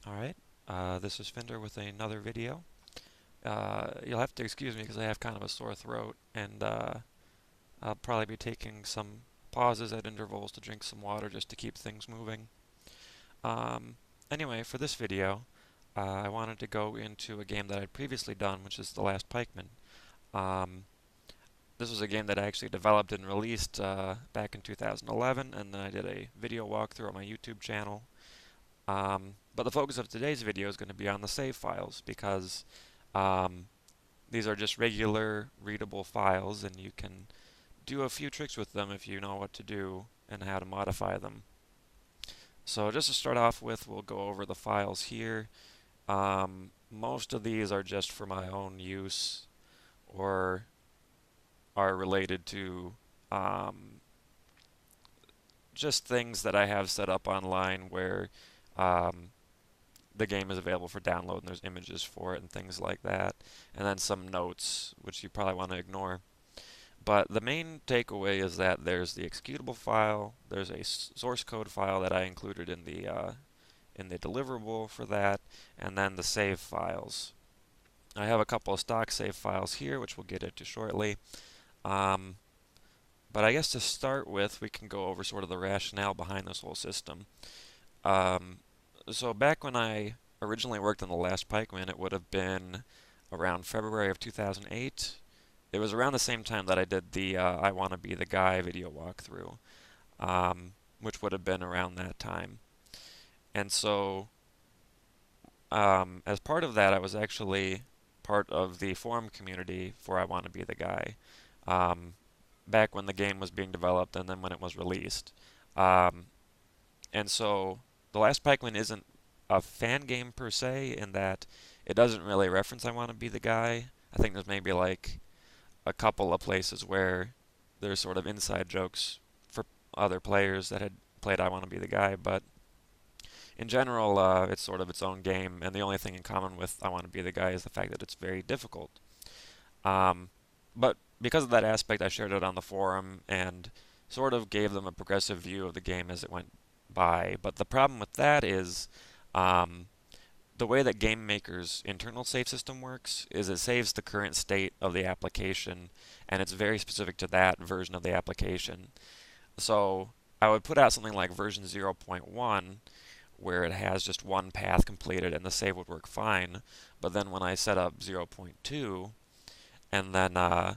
Alright, this is FYNDR with another video. You'll have to excuse me because I have kind of a sore throat, and I'll probably be taking some pauses at intervals to drink some water just to keep things moving. Um, anyway, for this video, I wanted to go into a game that I'd previously done, which is The Last Pikeman. Um, this was a game that I actually developed and released back in 2011, and then I did a video walkthrough on my YouTube channel. But the focus of today's video is going to be on the save files because um, these are just regular readable files and you can do a few tricks with them if you know what to do and how to modify them. So just to start off with, we'll go over the files here. Most of these are just for my own use or are related to um, just things that I have set up online where um, the game is available for download and there's images for it and things like that. And then some notes, which you probably want to ignore. But the main takeaway is that there's the executable file, there's a source code file that I included in the deliverable for that, and then the save files. I have a couple of stock save files here, which we'll get into shortly. Um, but I guess to start with, we can go over sort of the rationale behind this whole system. Um, so back when I originally worked on the Last Pikeman, it would have been around February of 2008. It was around the same time that I did the I Want to Be the Guy video walkthrough, which would have been around that time. And so, as part of that, I was actually part of the forum community for I Want to Be the Guy, um, back when the game was being developed and then when it was released. Um, and so, The Last Pikeman isn't a fan game per se in that it doesn't really reference I Want to Be the Guy. I think there's maybe like a couple of places where there's sort of inside jokes for other players that had played I Want to Be the Guy, but in general, it's sort of its own game, and the only thing in common with I Want to Be the Guy is the fact that it's very difficult. Um, but because of that aspect, I shared it on the forum and sort of gave them a progressive view of the game as it went by. But the problem with that is um, the way that Game Maker's internal save system works is it saves the current state of the application, and it's very specific to that version of the application. So I would put out something like version 0.1, where it has just one path completed and the save would work fine. But then when I set up 0.2, and then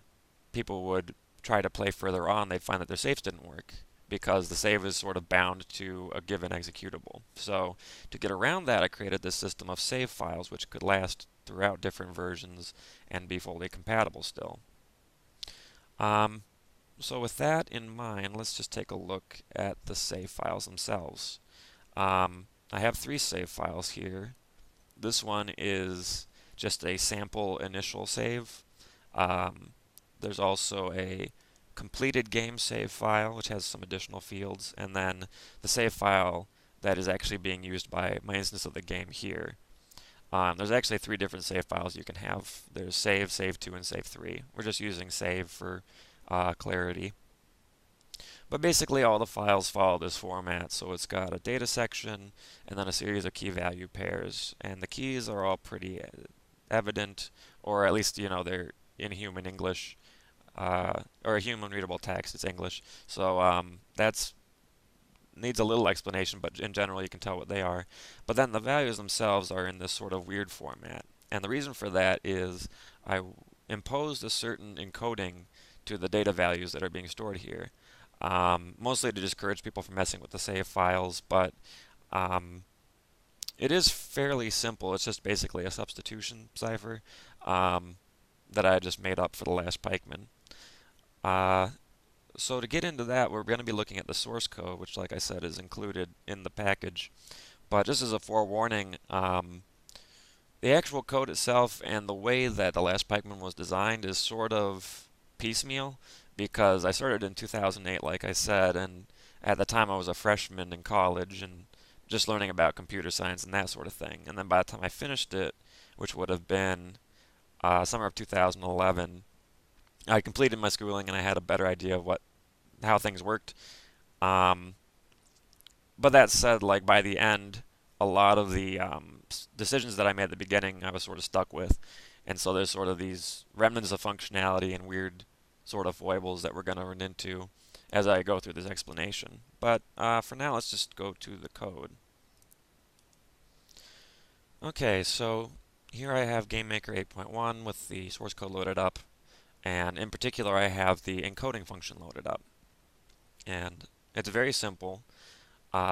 people would try to play further on, they'd find that their saves didn't work because the save is sort of bound to a given executable. So to get around that, I created this system of save files which could last throughout different versions and be fully compatible still. Um, so with that in mind, let's just take a look at the save files themselves. I have three save files here. This one is just a sample initial save. Um, there's also a completed game save file, which has some additional fields, and then the save file that is actually being used by my instance of the game here. There's actually three different save files you can have. There's save, save 2, and save 3. We're just using save for clarity. But basically all the files follow this format, so it's got a data section and then a series of key value pairs, and the keys are all pretty evident, or at least, they're in human English, or human readable text, it's English. So that's needs a little explanation, but in general you can tell what they are. But then the values themselves are in this sort of weird format. And the reason for that is I imposed a certain encoding to the data values that are being stored here. Mostly to discourage people from messing with the save files, but um, it is fairly simple. It's just basically a substitution cipher that I just made up for the Last Pikeman. Uh, so to get into that, we're going to be looking at the source code, which, like I said, is included in the package. But just as a forewarning, the actual code itself and the way that the Last Pikeman was designed is sort of piecemeal because I started in 2008, like I said, and at the time I was a freshman in college and just learning about computer science and that sort of thing. And then by the time I finished it, which would have been summer of 2011, I completed my schooling and I had a better idea of how things worked. Um, but that said, like by the end, a lot of the decisions that I made at the beginning I was sort of stuck with. And so there's sort of these remnants of functionality and weird sort of foibles that we're going to run into as I go through this explanation. But for now, let's just go to the code. Okay, so here I have GameMaker 8.1 with the source code loaded up, and in particular I have the encoding function loaded up. And it's very simple.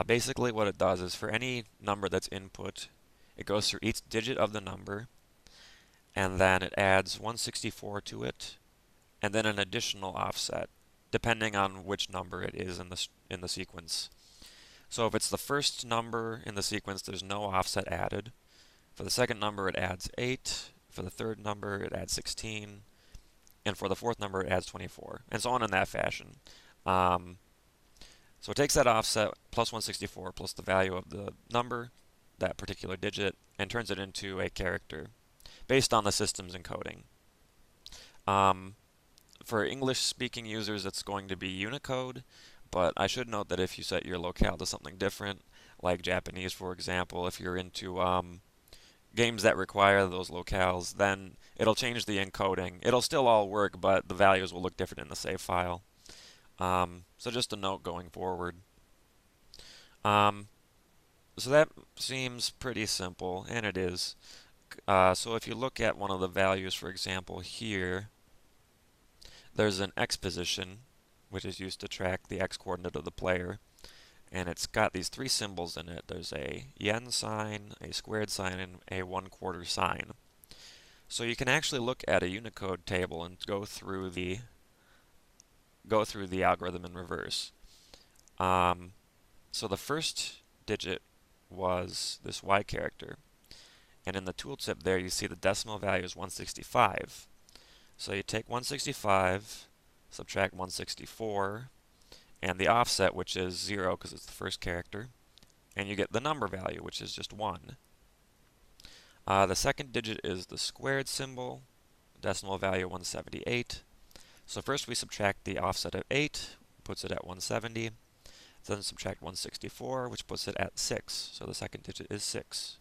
Basically what it does is for any number that's input, it goes through each digit of the number, and then it adds 164 to it, and then an additional offset, depending on which number it is in the sequence. So if it's the first number in the sequence, there's no offset added. For the second number, it adds 8. For the third number, it adds 16. And for the fourth number, it adds 24. And so on in that fashion. So it takes that offset plus 164 plus the value of the number, that particular digit, and turns it into a character based on the system's encoding. For English-speaking users, it's going to be Unicode, but I should note that if you set your locale to something different, like Japanese, for example, if you're into games that require those locales, then it'll change the encoding. It'll still all work, but the values will look different in the save file. So just a note going forward. So that seems pretty simple, and it is. So if you look at one of the values, for example, here, there's an x position, which is used to track the x coordinate of the player, and it's got these three symbols in it. There's a yen sign, a squared sign, and a 1/4 sign. So you can actually look at a Unicode table and go through the algorithm in reverse. So the first digit was this y character, and in the tooltip there you see the decimal value is 165. So you take 165, subtract 164, and the offset, which is 0 because it's the first character, and you get the number value, which is just 1. The second digit is the squared symbol, decimal value 178. So first we subtract the offset of 8, puts it at 170, then subtract 164, which puts it at 6, so the second digit is 6.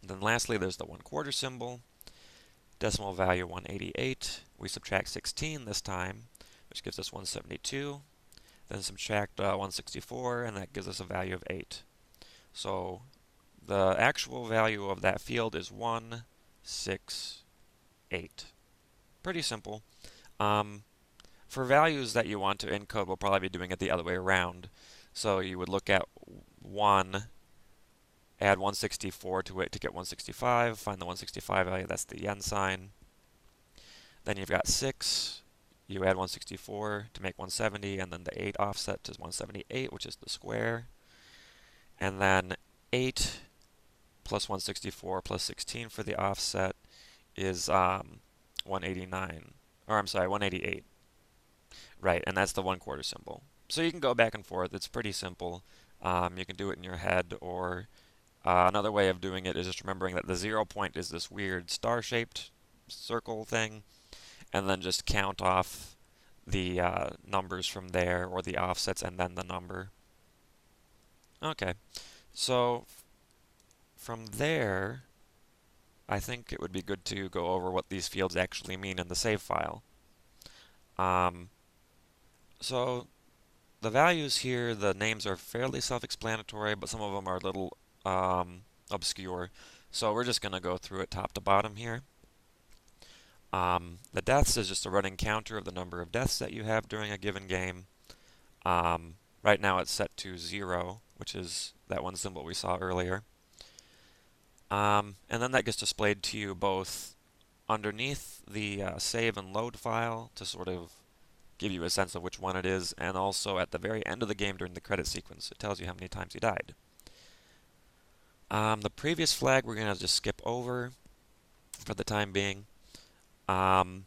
And then lastly there's the 1/4 symbol, decimal value 188, we subtract 16 this time, which gives us 172, then subtract 164, and that gives us a value of 8. So the actual value of that field is 168. Pretty simple. For values that you want to encode, we'll probably be doing it the other way around. So you would look at 1, add 164 to it to get 165, find the 165 value, that's the yen sign. Then you've got 6, you add 164 to make 170, and then the 8 offset to 178, which is the square. And then 8 plus 164 plus 16 for the offset is 189. Or I'm sorry, 188. Right, and that's the 1/4 symbol. So you can go back and forth. It's pretty simple. You can do it in your head, or another way of doing it is just remembering that the 0 point is this weird star-shaped circle thing, and then just count off the numbers from there, or the offsets, and then the number. Okay, so from there, I think it would be good to go over what these fields actually mean in the save file. So the values here, the names are fairly self-explanatory, but some of them are a little obscure. So we're just going to go through it top to bottom here. The deaths is just a running counter of the number of deaths that you have during a given game. Right now it's set to 0, which is that one symbol we saw earlier. And then that gets displayed to you both underneath the save and load file to sort of give you a sense of which one it is, and also at the very end of the game during the credit sequence. It tells you how many times you died. The previous flag we're going to just skip over for the time being. The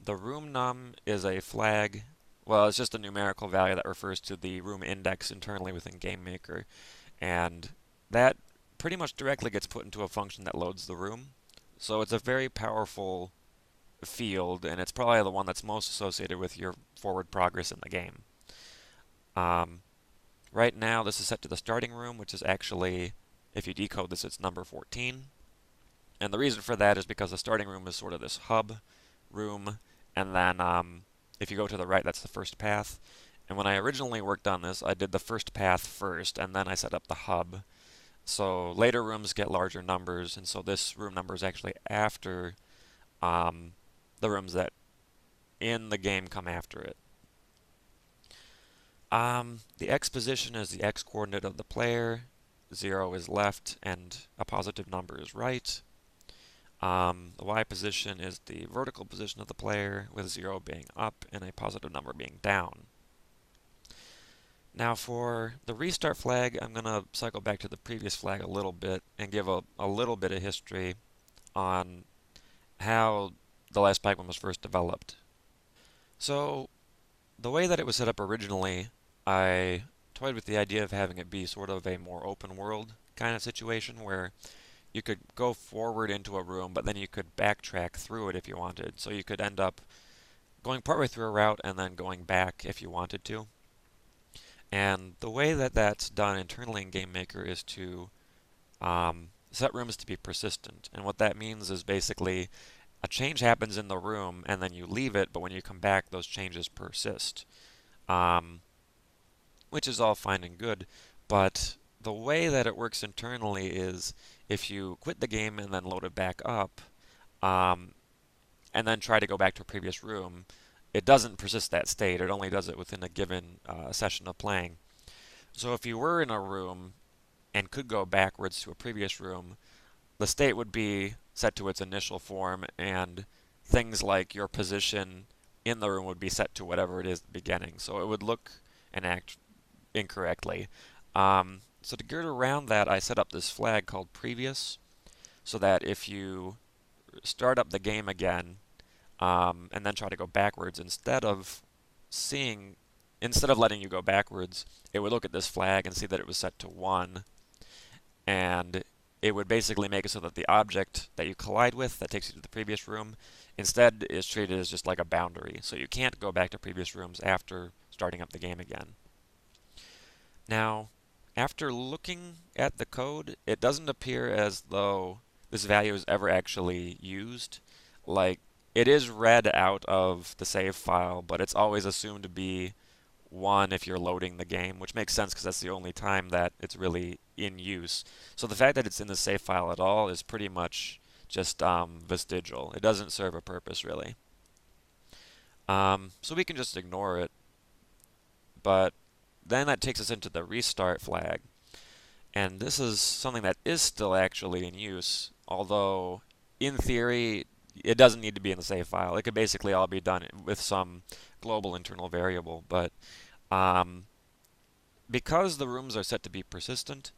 room num is a flag. Well, it's just a numerical value that refers to the room index internally within GameMaker, and that pretty much directly gets put into a function that loads the room. So it's a very powerful field, and it's probably the one that's most associated with your forward progress in the game. Right now this is set to the starting room, which is actually If you decode this, it's number 14. And the reason for that is because the starting room is sort of this hub room, and then if you go to the right, that's the first path. And when I originally worked on this, I did the first path first, and then I set up the hub. So later rooms get larger numbers, and so this room number is actually after um, the rooms that in the game come after it. The x position is the x coordinate of the player. 0 is left, and a positive number is right. The y position is the vertical position of the player, with 0 being up and a positive number being down. Now for the restart flag, I'm going to cycle back to the previous flag a little bit and give a little bit of history on how the Last Pikeman was first developed. So the way that it was set up originally, I toyed with the idea of having it be sort of a more open world kind of situation where you could go forward into a room, but then you could backtrack through it if you wanted. So you could end up going partway through a route and then going back if you wanted to. And the way that that's done internally in GameMaker is to set rooms to be persistent. And what that means is basically a change happens in the room and then you leave it, but when you come back, those changes persist. Um, which is all fine and good, but the way that it works internally is if you quit the game and then load it back up, um, and then try to go back to a previous room, it doesn't persist that state. It only does it within a given session of playing. So if you were in a room and could go backwards to a previous room, the state would be set to its initial form, and things like your position in the room would be set to whatever it is at the beginning. So it would look and act incorrectly. So to get around that, I set up this flag called previous, so that if you start up the game again and then try to go backwards, instead of letting you go backwards, it would look at this flag and see that it was set to 1, and it would basically make it so that the object that you collide with that takes you to the previous room instead is treated as just like a boundary. So you can't go back to previous rooms after starting up the game again. Now, after looking at the code, it doesn't appear as though this value is ever actually used. Like, it is read out of the save file, but it's always assumed to be 1 if you're loading the game, which makes sense because that's the only time that it's really in use. So the fact that it's in the save file at all is pretty much just vestigial. It doesn't serve a purpose, really. So we can just ignore it, but then that takes us into the restart flag. And this is something that is still actually in use, although in theory it doesn't need to be in the save file. It could basically all be done with some global internal variable, but because the rooms are set to be persistent,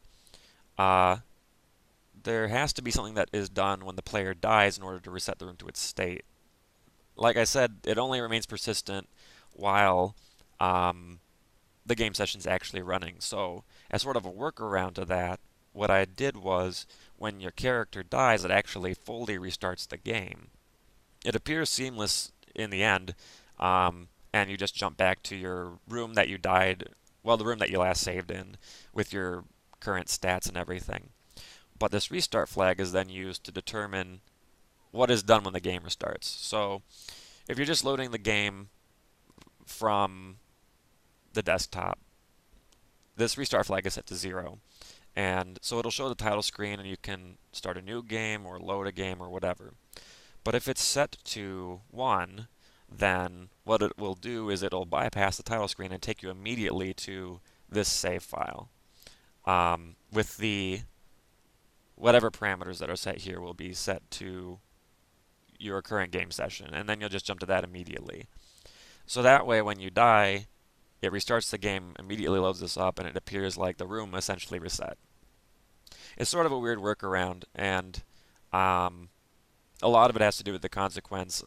there has to be something that is done when the player dies in order to reset the room to its state. Like I said, it only remains persistent while the game session's actually running. So, as sort of a workaround to that, what I did was when your character dies, it actually fully restarts the game. It appears seamless in the end, and you just jump back to your room that you died, well, the room that you last saved in, with your current stats and everything. But this restart flag is then used to determine what is done when the game restarts. So, if you're just loading the game from the desktop, this restart flag is set to 0. And so it'll show the title screen and you can start a new game or load a game or whatever. But if it's set to 1, then what it will do is it'll bypass the title screen and take you immediately to this save file. With the whatever parameters that are set here will be set to your current game session, and then you'll just jump to that immediately. So that way when you die, it restarts the game, immediately loads this up, and it appears like the room essentially reset. It's sort of a weird workaround, and a lot of it has to do with the consequence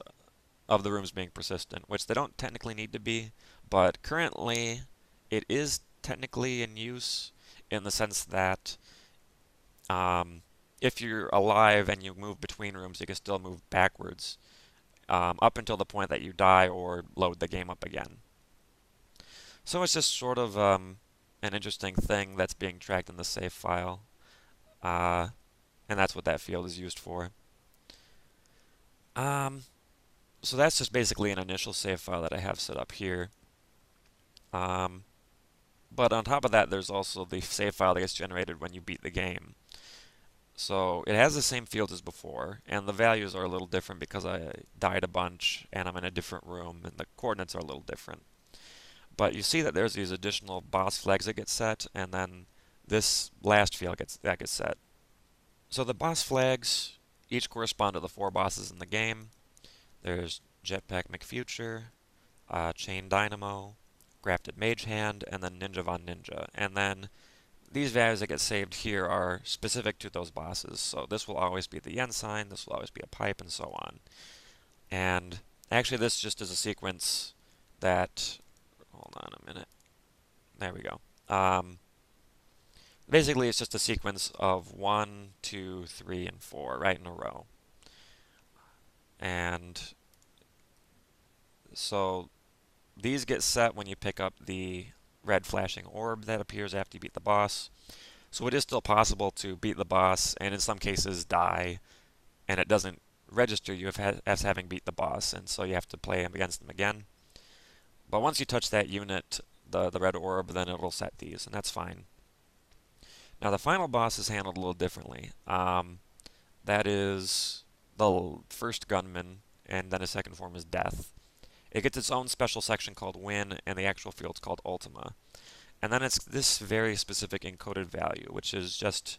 of the rooms being persistent, which they don't technically need to be, but currently it is technically in use in the sense that if you're alive and you move between rooms, you can still move backwards up until the point that you die or load the game up again. So it's just sort of an interesting thing that's being tracked in the save file. uh, and that's what that field is used for. Um, so that's just basically an initial save file that I have set up here. Um, but on top of that, there's also the save file that gets generated when you beat the game. So it has the same fields as before, and the values are a little different because I died a bunch and I'm in a different room, and the coordinates are a little different. But you see that there's these additional boss flags that get set, and then this last field gets set. So the boss flags each correspond to the 4 bosses in the game. There's Jetpack McFuture, Chain Dynamo, Grafted Mage Hand, and then Ninja Von Ninja. And then these values that get saved here are specific to those bosses. So this will always be the yen sign, this will always be a pipe, and so on. And actually this just is a sequence that, hold on a minute, there we go. Basically it's just a sequence of 1, 2, 3, and 4 right in a row. And so these get set when you pick up the red flashing orb that appears after you beat the boss. So it is still possible to beat the boss and in some cases die, and it doesn't register you as having beat the boss, and so you have to play against them again. But once you touch that unit, the red orb, then it'll set these, and that's fine. Now the final boss is handled a little differently. That is the first gunman, and then his second form is Death. It gets its own special section called Win, and the actual field's called Ultima. And then it's this very specific encoded value, which is just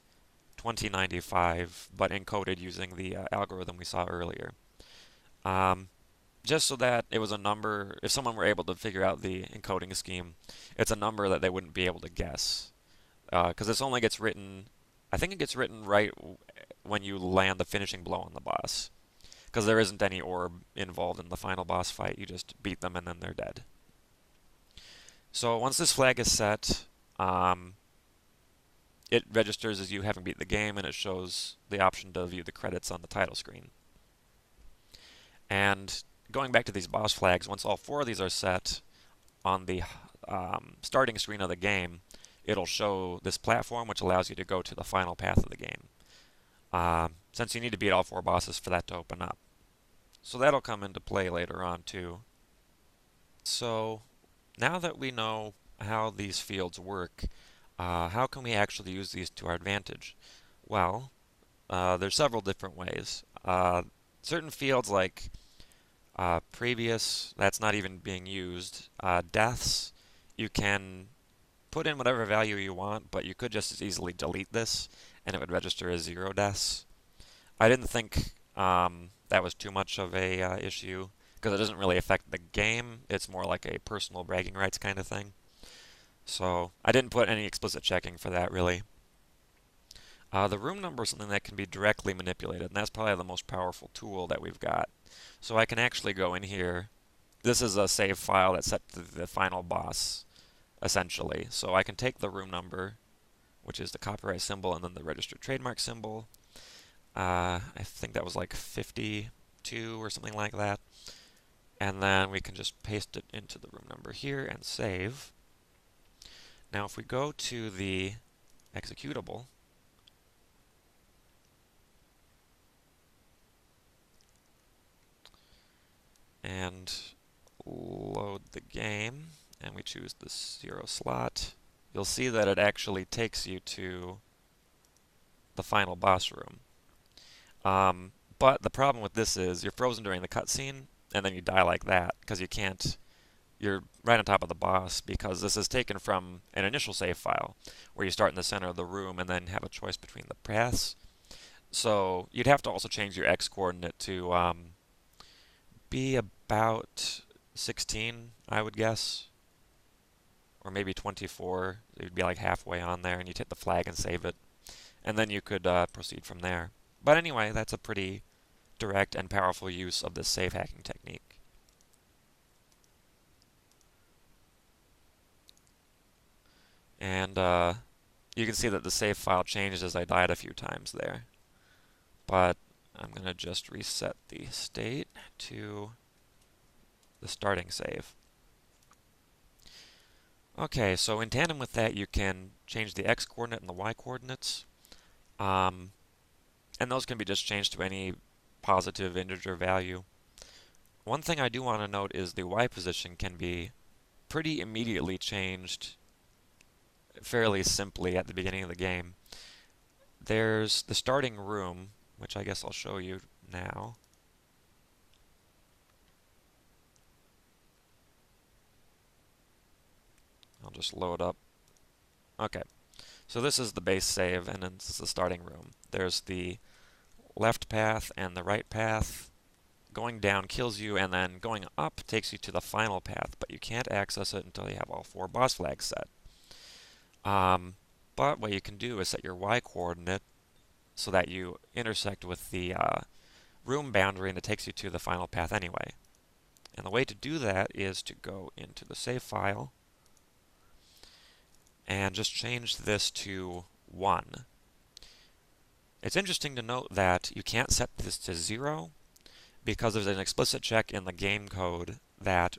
2095, but encoded using the algorithm we saw earlier. Um, just so that it was a number, if someone were able to figure out the encoding scheme, it's a number that they wouldn't be able to guess. Because this only gets written, I think it gets written right when you land the finishing blow on the boss. Because there isn't any orb involved in the final boss fight, you just beat them and then they're dead. So once this flag is set, it registers as you having beat the game, and it shows the option to view the credits on the title screen. And going back to these boss flags, once all 4 of these are set on the starting screen of the game, it'll show this platform, which allows you to go to the final path of the game. Since you need to beat all 4 bosses for that to open up. So that'll come into play later on too. So now that we know how these fields work, how can we actually use these to our advantage? Well, there's several different ways. Certain fields like previous, that's not even being used. Deaths, you can put in whatever value you want, but you could just as easily delete this and it would register as 0 deaths. I didn't think that was too much of a issue because it doesn't really affect the game. It's more like a personal bragging rights kind of thing. So I didn't put any explicit checking for that really. The room number is something that can be directly manipulated, and that's probably the most powerful tool that we've got. So I can actually go in here. This is a save file that's set to the final boss, essentially. So I can take the room number, which is the copyright symbol, and then the registered trademark symbol. I think that was like 52 or something like that. And then we can just paste it into the room number here and save. Now if we go to the executable, and load the game, and we choose the 0 slot, you'll see that it actually takes you to the final boss room. But the problem with this is you're frozen during the cutscene, and then you die like that, because you're right on top of the boss, because this is taken from an initial save file, where you start in the center of the room and then have a choice between the paths. So you'd have to also change your X coordinate to be about 16, I would guess. Or maybe 24. It would be like halfway on there, and you'd hit the flag and save it. And then you could proceed from there. But anyway, that's a pretty direct and powerful use of this save hacking technique. And you can see that the save file changed as I died a few times there. But I'm going to just reset the state to the starting save. Okay, so in tandem with that, you can change the X coordinate and the Y coordinates. Um, and those can be just changed to any positive integer value. One thing I do want to note is the Y position can be pretty immediately changed fairly simply at the beginning of the game. There's the starting room, which I guess I'll show you now. I'll just load up. Okay, so this is the base save, and then this is the starting room. There's the left path and the right path. Going down kills you, and then going up takes you to the final path, but you can't access it until you have all 4 boss flags set. But what you can do is set your Y coordinate so that you intersect with the room boundary and it takes you to the final path anyway. And the way to do that is to go into the save file and just change this to 1. It's interesting to note that you can't set this to 0 because there's an explicit check in the game code that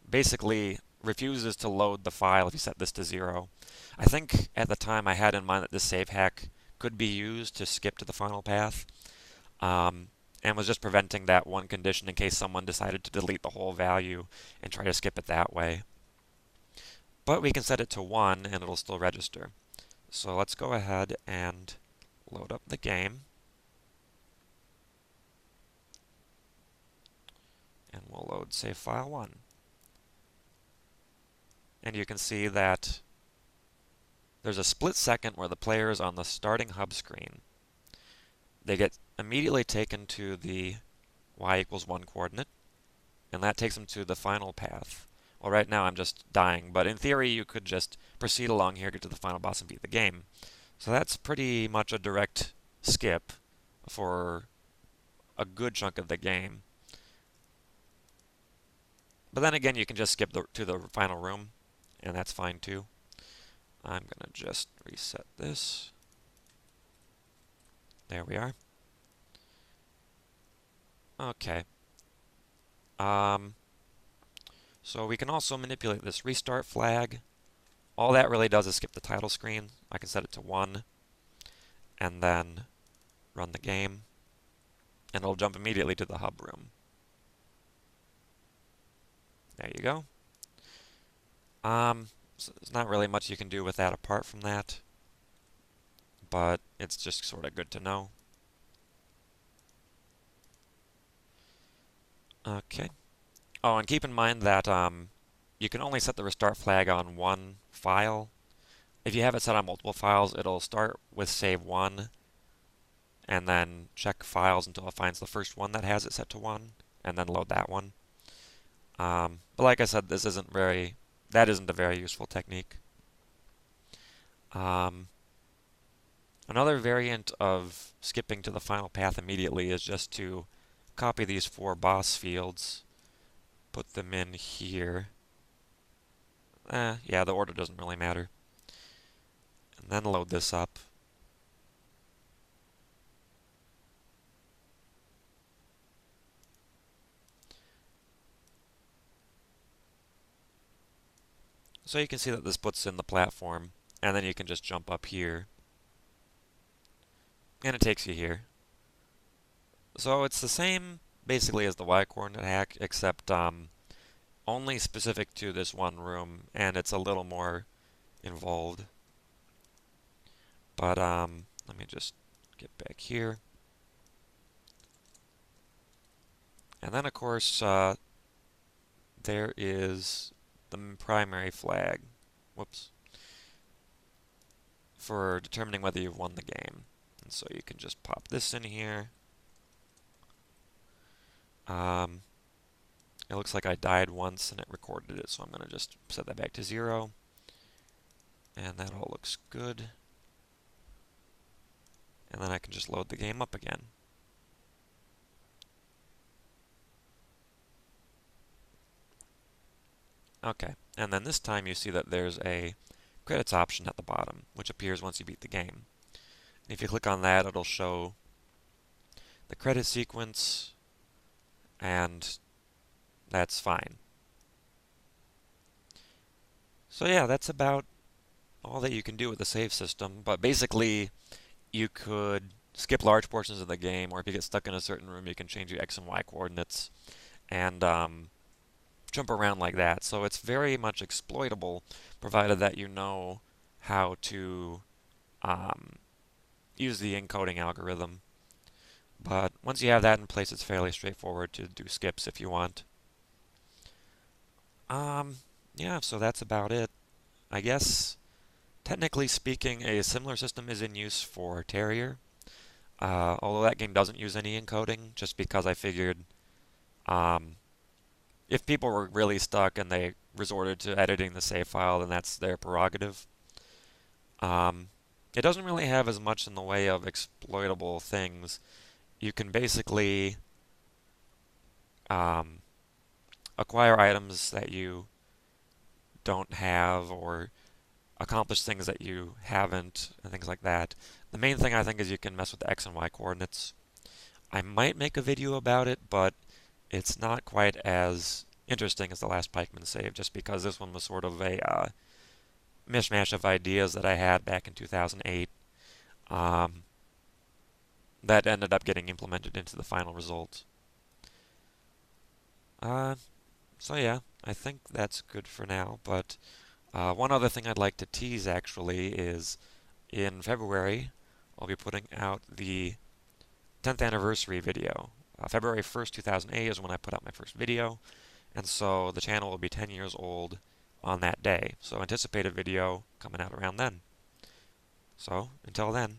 basically refuses to load the file if you set this to 0. I think at the time I had in mind that this save hack could be used to skip to the final path, and was just preventing that one condition in case someone decided to delete the whole value and try to skip it that way. But we can set it to 1 and it'll still register. So let's go ahead and load up the game. And we'll load save file 1. And you can see that there's a split second where the player is on the starting hub screen. They get immediately taken to the y=1 coordinate, and that takes them to the final path. Well, right now I'm just dying, but in theory you could just proceed along here, get to the final boss, and beat the game. So that's pretty much a direct skip for a good chunk of the game. But then again, you can just skip to the final room, and that's fine too. I'm going to just reset this. There we are. Okay. So we can also manipulate this restart flag. All that really does is skip the title screen. I can set it to 1 and then run the game, and it'll jump immediately to the hub room. There you go. So there's not really much you can do with that apart from that, but it's just sort of good to know. Okay. Oh, and keep in mind that you can only set the restart flag on one file. If you have it set on multiple files, it'll start with save 1 and then check files until it finds the first one that has it set to 1 and then load that one. But like I said, that isn't a very useful technique. Another variant of skipping to the final path immediately is just to copy these 4 boss fields, put them in here. Yeah, the order doesn't really matter. And then load this up. So you can see that this puts in the platform, and then you can just jump up here, and it takes you here. So it's the same basically as the y-coordinate hack, except only specific to this one room, and it's a little more involved. But let me just get back here. And then of course there is the primary flag. Whoops. For determining whether you've won the game. And so you can just pop this in here. It looks like I died once and it recorded it, so I'm going to just set that back to 0. And that all looks good. And then I can just load the game up again. Okay, and then this time you see that there's a credits option at the bottom, which appears once you beat the game. And if you click on that, it'll show the credit sequence, and that's fine. So yeah, that's about all that you can do with the save system, but basically you could skip large portions of the game, or if you get stuck in a certain room, you can change your X and Y coordinates and jump around like that. So it's very much exploitable, provided that you know how to um, use the encoding algorithm. But once you have that in place, it's fairly straightforward to do skips if you want. Um, yeah, so that's about it. I guess, technically speaking, a similar system is in use for Terrier. Although that game doesn't use any encoding, just because I figured um, if people were really stuck and they resorted to editing the save file, then that's their prerogative. Um, it doesn't really have as much in the way of exploitable things. You can basically um, acquire items that you don't have or accomplish things that you haven't and things like that. The main thing I think is you can mess with the X and Y coordinates. I might make a video about it, but it's not quite as interesting as the Last Pikeman save, just because this one was sort of a mishmash of ideas that I had back in 2008 um, that ended up getting implemented into the final result. Uh, so yeah, I think that's good for now, but one other thing I'd like to tease actually is in February, I'll be putting out the 10th anniversary video. February 1st, 2008 is when I put out my first video, and so the channel will be 10 years old on that day. So anticipate a video coming out around then. So until then.